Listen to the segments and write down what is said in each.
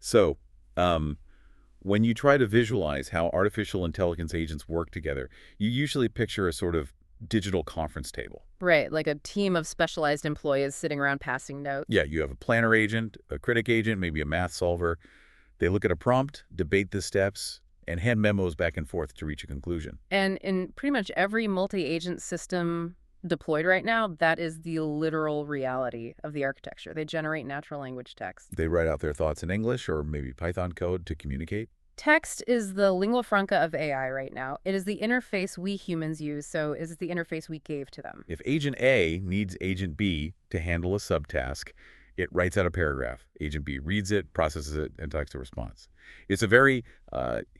So, um, when you try to visualize how artificial intelligence agents work together, you usually picture a sort of digital conference table. Right, like a team of specialized employees sitting around passing notes. Yeah, you have a planner agent, a critic agent, maybe a math solver. They look at a prompt, debate the steps, and hand memos back and forth to reach a conclusion. And in pretty much every multi-agent system deployed right now, that is the literal reality of the architecture. They generate natural language text. They write out their thoughts in English or maybe Python code to communicate. Text is the lingua franca of AI right now. It is the interface we humans use, so it is the interface we gave to them. If Agent A needs Agent B to handle a subtask, it writes out a paragraph. Agent B reads it, processes it, and types a response. It's a very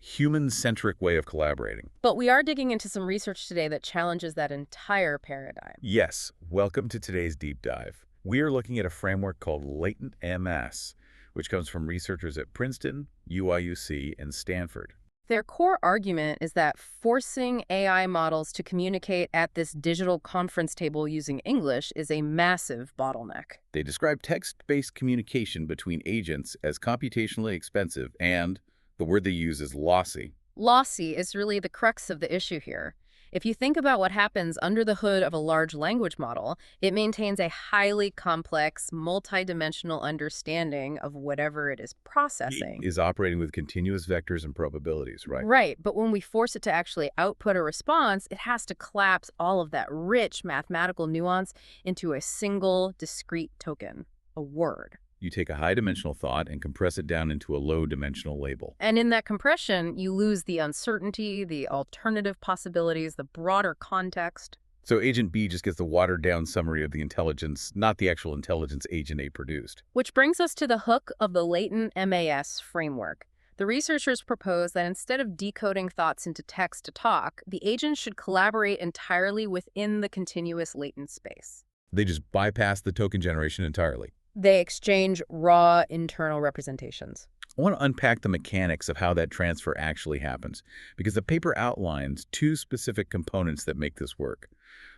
human-centric way of collaborating. But we are digging into some research today that challenges that entire paradigm. Yes, welcome to today's deep dive. We are looking at a framework called LatentMAS, which comes from researchers at Princeton, UIUC, and Stanford. Their core argument is that forcing AI models to communicate at this digital conference table using English is a massive bottleneck. They describe text-based communication between agents as computationally expensive and, the word they use is lossy. Lossy is really the crux of the issue here. If you think about what happens under the hood of a large language model, it maintains a highly complex, multidimensional understanding of whatever it is processing. Is operating with continuous vectors and probabilities, right? Right, but when we force it to actually output a response, it has to collapse all of that rich mathematical nuance into a single discrete token, a word. You take a high-dimensional thought and compress it down into a low-dimensional label. And in that compression, you lose the uncertainty, the alternative possibilities, the broader context. So Agent B just gets the watered-down summary of the intelligence, not the actual intelligence Agent A produced. Which brings us to the hook of the LatentMAS framework. The researchers propose that instead of decoding thoughts into text to talk, the agent should collaborate entirely within the continuous latent space. They just bypass the token generation entirely. They exchange raw internal representations. I want to unpack the mechanics of how that transfer actually happens, because the paper outlines two specific components that make this work.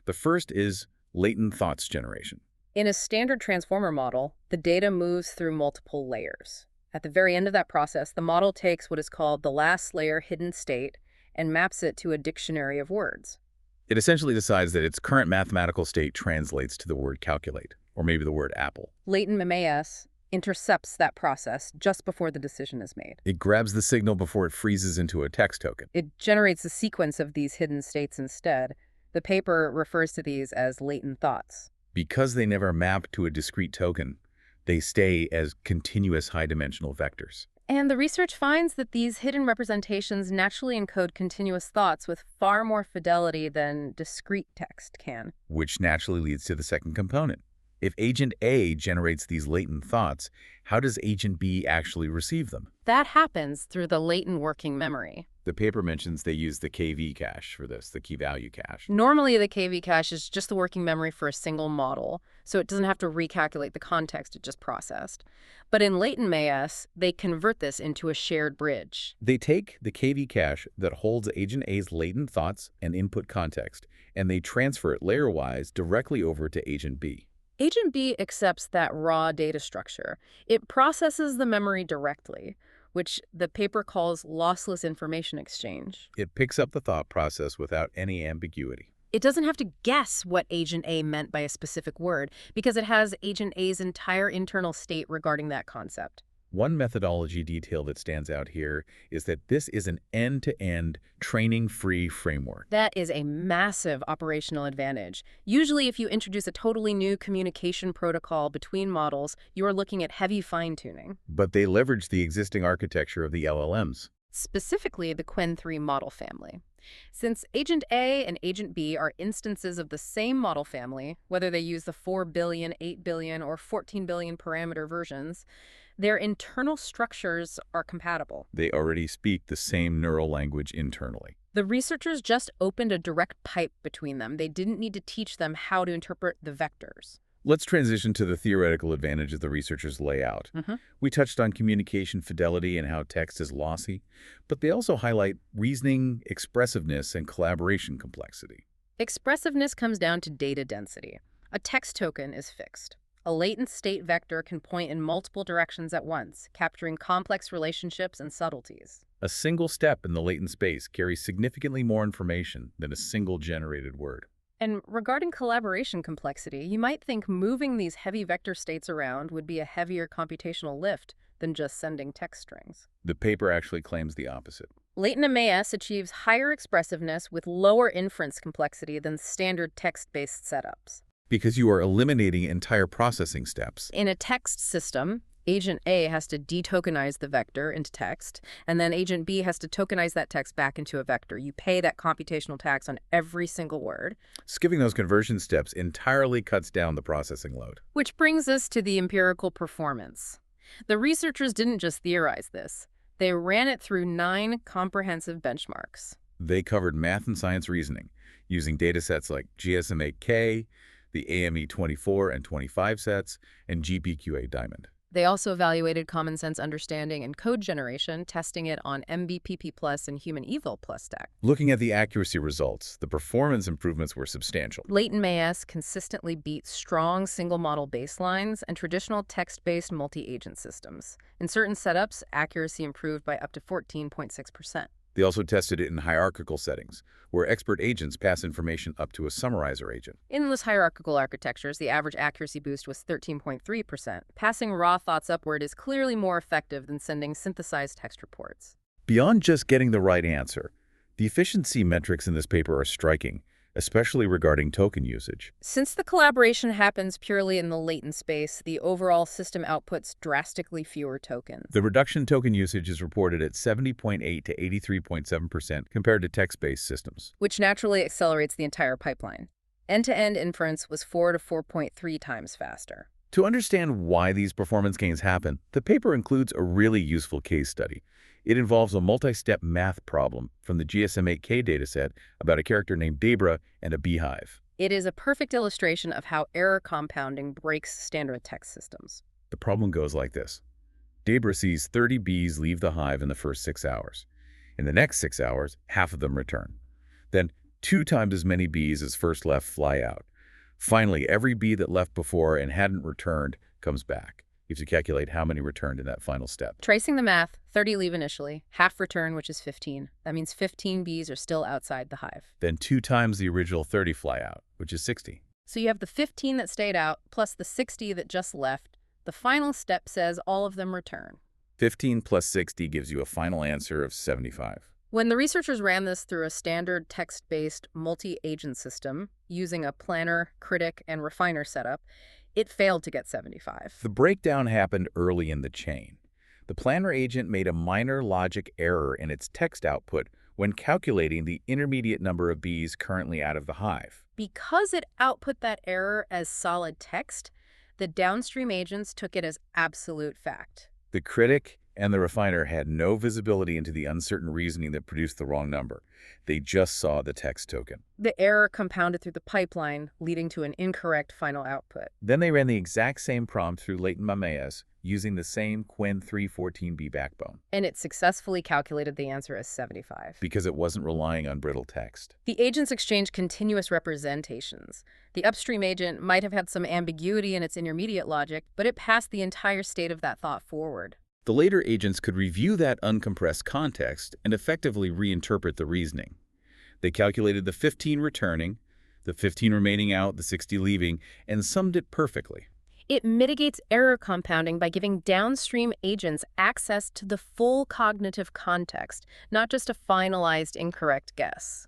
The first is latent thoughts generation. In a standard transformer model, the data moves through multiple layers. At the very end of that process, the model takes what is called the last layer hidden state and maps it to a dictionary of words. It essentially decides that its current mathematical state translates to the word calculate, or maybe the word apple. LatentMAS intercepts that process just before the decision is made. It grabs the signal before it freezes into a text token. It generates a sequence of these hidden states instead. The paper refers to these as latent thoughts. Because they never map to a discrete token, they stay as continuous high-dimensional vectors. And the research finds that these hidden representations naturally encode continuous thoughts with far more fidelity than discrete text can. Which naturally leads to the second component. If Agent A generates these latent thoughts, how does Agent B actually receive them? That happens through the latent working memory. The paper mentions they use the KV cache for this, the key value cache. Normally, the KV cache is just the working memory for a single model, so it doesn't have to recalculate the context it just processed. But in LatentMAS, they convert this into a shared bridge. They take the KV cache that holds Agent A's latent thoughts and input context, and they transfer it layer-wise directly over to Agent B. Agent B accepts that raw data structure. It processes the memory directly, which the paper calls lossless information exchange. It picks up the thought process without any ambiguity. It doesn't have to guess what Agent A meant by a specific word because it has Agent A's entire internal state regarding that concept. One methodology detail that stands out here is that this is an end-to-end training-free framework. That is a massive operational advantage. Usually, if you introduce a totally new communication protocol between models, you are looking at heavy fine-tuning. But they leverage the existing architecture of the LLMs. Specifically, the Qwen3 model family. Since Agent A and Agent B are instances of the same model family, whether they use the 4 billion, 8 billion, or 14 billion parameter versions, their internal structures are compatible. They already speak the same neural language internally. The researchers just opened a direct pipe between them. They didn't need to teach them how to interpret the vectors. Let's transition to the theoretical advantages the researchers lay out. We touched on communication fidelity and how text is lossy, but they also highlight reasoning, expressiveness, and collaboration complexity. Expressiveness comes down to data density. A text token is fixed. A latent state vector can point in multiple directions at once, capturing complex relationships and subtleties. A single step in the latent space carries significantly more information than a single generated word. And regarding collaboration complexity, you might think moving these heavy vector states around would be a heavier computational lift than just sending text strings. The paper actually claims the opposite. LatentMAS achieves higher expressiveness with lower inference complexity than standard text-based setups. Because you are eliminating entire processing steps. In a text system, Agent A has to detokenize the vector into text, and then Agent B has to tokenize that text back into a vector. You pay that computational tax on every single word. Skipping those conversion steps entirely cuts down the processing load. Which brings us to the empirical performance. The researchers didn't just theorize this. They ran it through 9 comprehensive benchmarks. They covered math and science reasoning, using datasets like GSM-8K, the AME24 and 25 sets, and GPQA Diamond. They also evaluated commonsense understanding and code generation, testing it on MBPP Plus and Human Evil Plus stack. Looking at the accuracy results, the performance improvements were substantial. LatentMAS consistently beats strong single-model baselines and traditional text-based multi-agent systems. In certain setups, accuracy improved by up to 14.6%. They also tested it in hierarchical settings, where expert agents pass information up to a summarizer agent. In those hierarchical architectures, the average accuracy boost was 13.3%. Passing raw thoughts upward is clearly more effective than sending synthesized text reports. Beyond just getting the right answer, the efficiency metrics in this paper are striking, especially regarding token usage. Since the collaboration happens purely in the latent space, the overall system outputs drastically fewer tokens. The reduction in token usage is reported at 70.8 to 83.7% compared to text-based systems, which naturally accelerates the entire pipeline. End-to-end inference was 4 to 4.3 times faster. To understand why these performance gains happen, the paper includes a really useful case study. It involves a multi-step math problem from the GSM-8K dataset about a character named Debra and a beehive. It is a perfect illustration of how error compounding breaks standard text systems. The problem goes like this. Debra sees 30 bees leave the hive in the first 6 hours. In the next 6 hours, half of them return. Then 2 times as many bees as first left fly out. Finally, every bee that left before and hadn't returned comes back. You have to calculate how many returned in that final step. Tracing the math, 30 leave initially, half return, which is 15. That means 15 bees are still outside the hive. Then 2 times the original 30 fly out, which is 60. So you have the 15 that stayed out, plus the 60 that just left. The final step says all of them return. 15 plus 60 gives you a final answer of 75. When the researchers ran this through a standard text-based multi-agent system using a planner, critic, and refiner setup, it failed to get 75. The breakdown happened early in the chain. The planner agent made a minor logic error in its text output when calculating the intermediate number of bees currently out of the hive. Because it output that error as solid text, the downstream agents took it as absolute fact. The critic and the refiner had no visibility into the uncertain reasoning that produced the wrong number. They just saw the text token. The error compounded through the pipeline, leading to an incorrect final output. Then they ran the exact same prompt through LatentMAS using the same Qwen 314B backbone. And it successfully calculated the answer as 75. Because it wasn't relying on brittle text. The agents exchanged continuous representations. The upstream agent might have had some ambiguity in its intermediate logic, but it passed the entire state of that thought forward. The later agents could review that uncompressed context and effectively reinterpret the reasoning. They calculated the 15 returning, the 15 remaining out, the 60 leaving, and summed it perfectly. It mitigates error compounding by giving downstream agents access to the full cognitive context, not just a finalized incorrect guess.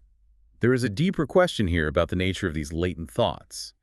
There is a deeper question here about the nature of these latent thoughts.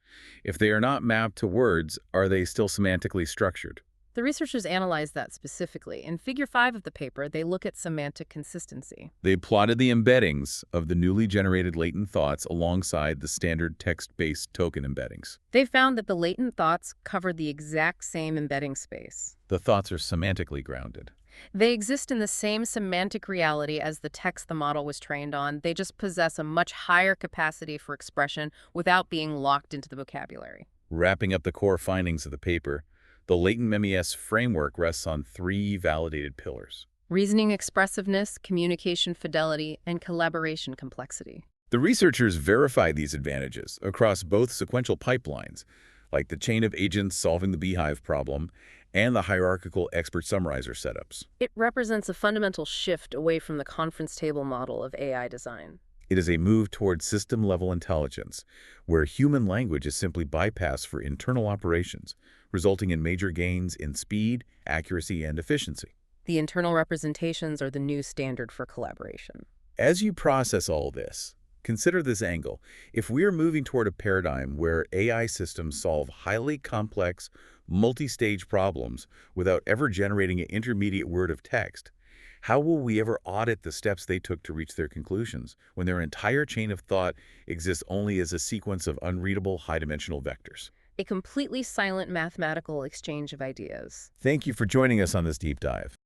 If they are not mapped to words, are they still semantically structured? The researchers analyzed that specifically. In Figure 5 of the paper, they look at semantic consistency. They plotted the embeddings of the newly generated latent thoughts alongside the standard text-based token embeddings. They found that the latent thoughts covered the exact same embedding space. The thoughts are semantically grounded. They exist in the same semantic reality as the text the model was trained on. They just possess a much higher capacity for expression without being locked into the vocabulary. Wrapping up the core findings of the paper, the LatentMAS framework rests on 3 validated pillars: reasoning expressiveness, communication fidelity, and collaboration complexity. The researchers verified these advantages across both sequential pipelines, like the chain of agents solving the beehive problem and the hierarchical expert summarizer setups. It represents a fundamental shift away from the conference table model of AI design. It is a move toward system-level intelligence, where human language is simply bypassed for internal operations, resulting in major gains in speed, accuracy, and efficiency. The internal representations are the new standard for collaboration. As you process all this, consider this angle. If we're moving toward a paradigm where AI systems solve highly complex, multi-stage problems without ever generating an intermediate word of text, how will we ever audit the steps they took to reach their conclusions when their entire chain of thought exists only as a sequence of unreadable high-dimensional vectors? A completely silent mathematical exchange of ideas. Thank you for joining us on this deep dive.